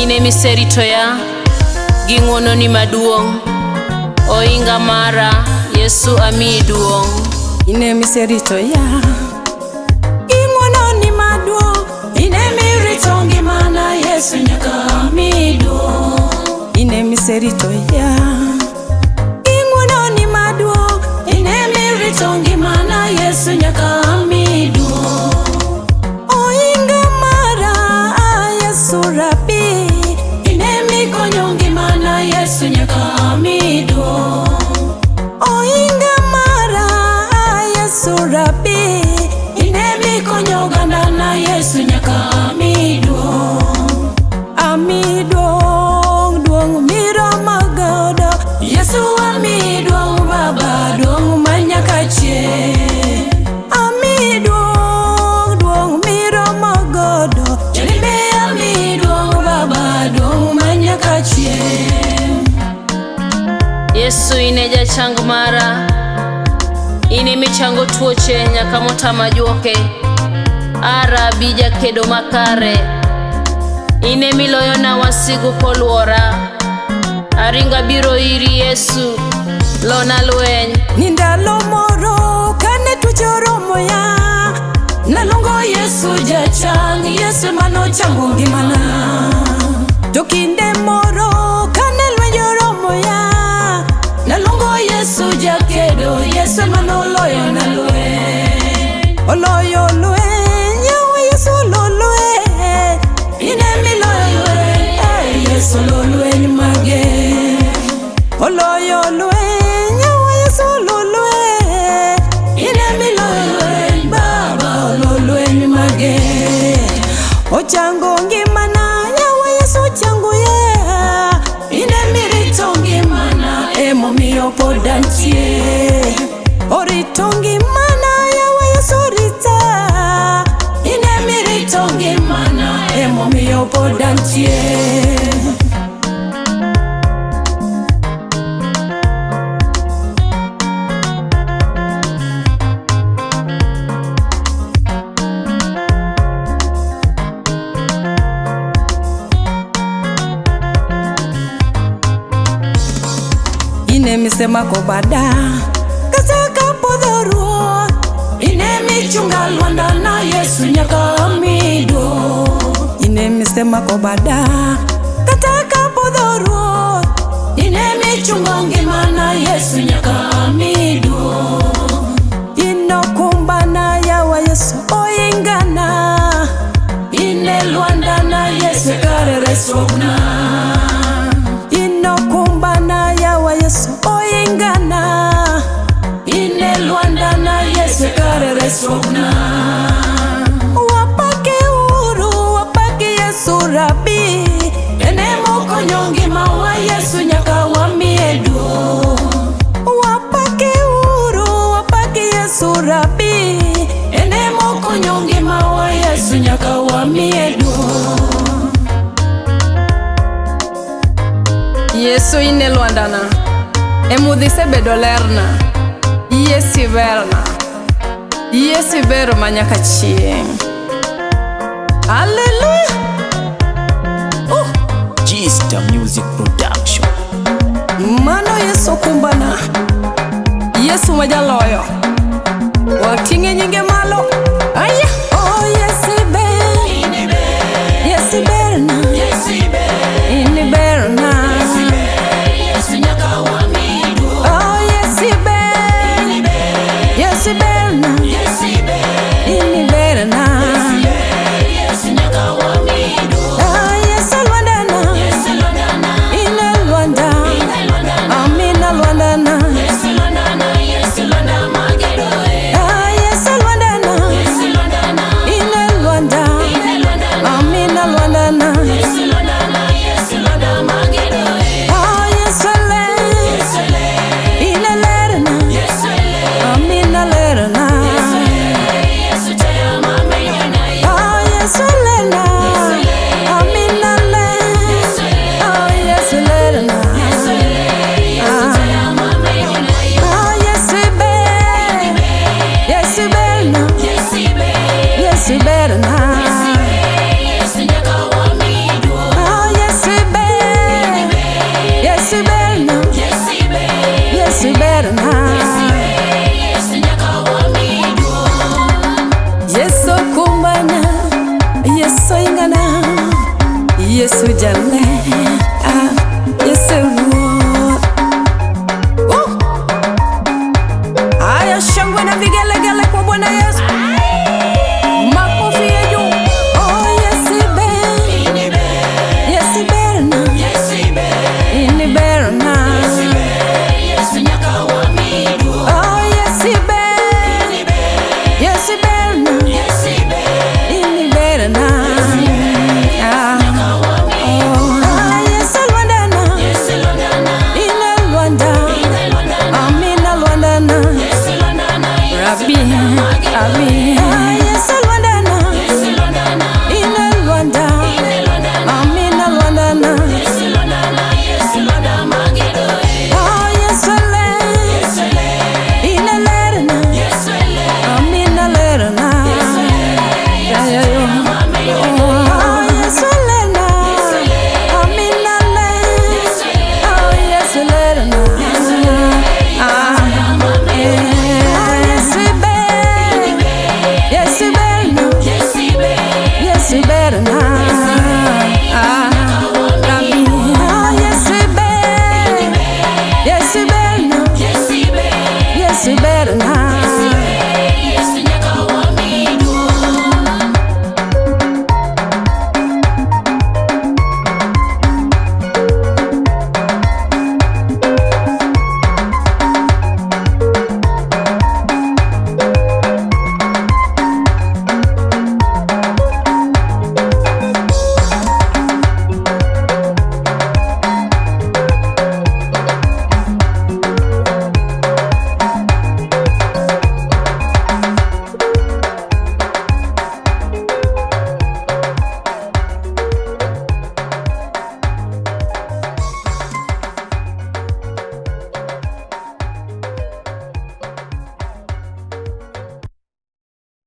Ine miserito ya ging'wono ni maduong', oinga mara Yesu ami duong'. Ine miserito ya ging'wono ni maduong', ine mirito ngimana Yesu nyaka ami duong'. Ine miserito ya ging'wono ni maduong', ine mirito ngimana Yesu nyaka ami duong'. Oinga mara Yesu rabi, ine mikonyo ngimana Yesu nyaka ami duong'. Oinga mara Yesu rabi, ine mikonyo gandana Yesu nyaka ami duong'. Ami duong', duong' miromo godo Yesu ami duong' Baba, duong' manyaka chieng'. Ami duong', duong' miromo godo Jalimbe ami duong' Baba, duong' manyaka chieng'. Yesu ine jachang mara, ine michango tuoche nyaka motama juoke. Arabi jakedo makare, ine miloyo na wasigu koluora. Aringa biro iri Yesu, lona lweny. Ni ndalo moro kane tuoche oromo ya, nalongo Yesu jachang', Yesu mano chango ngimana. To kinde moro kane lweny oromo ya, nalongo Yesu jakedo, Yesu mano loyo na lweny. Oloyo lweny, yawa Yesu lo lweny, ine miloyo lweny, Yesu lo lweny mage. Oloyo lweny, yawa Yesu lo lweny, ine miloyo lweny, Baba lo lweny mage. Ochango ngimana, yawa Yesu chango ye, ine mirito ngimana, emomiyo pod antie. Orito ngimana, yawa Yesu rita, ine mirito ngimana, emomiyo pod antie. Ine misema kobada kasaka podhoro, ine michunga lwanda na Yesu nyaka ami duong'. Ine misema kobada kataka podhoro, ine michunga ngimana Yesu nyaka ami duong'. Inokumbana yawa Yesu oingana, ine lwanda na Yesu kare resogna. Inokumbana yawa Yesu oingana, ine lwanda na Yesu kare resogna. Wapake uru, wapake Yesu rabi, ene mokonyo ngima wa Yesu nyaka wamiye duong'. Wapake uru, wapake Yesu rabi, ene mokonyo ngima wa Yesu nyaka wamiye duong'. Yesu ine lwandana, emudhi sebedo lerna, Yesu verna, Yesu vero manyaka chieng'. Hallelujah. Gista Music Production. Mano Yesu kumbana, Yesu majaloyo, wating'e nyinge malo. Aya, oh Yesu ber, Yesu berna, ine berna. Oh Yesu ber, Yesu berna, ine berna. Ah Yesu lwandana, ine lwanda, amina lwandana. Ah Yesu lwandana. sana Yesu jale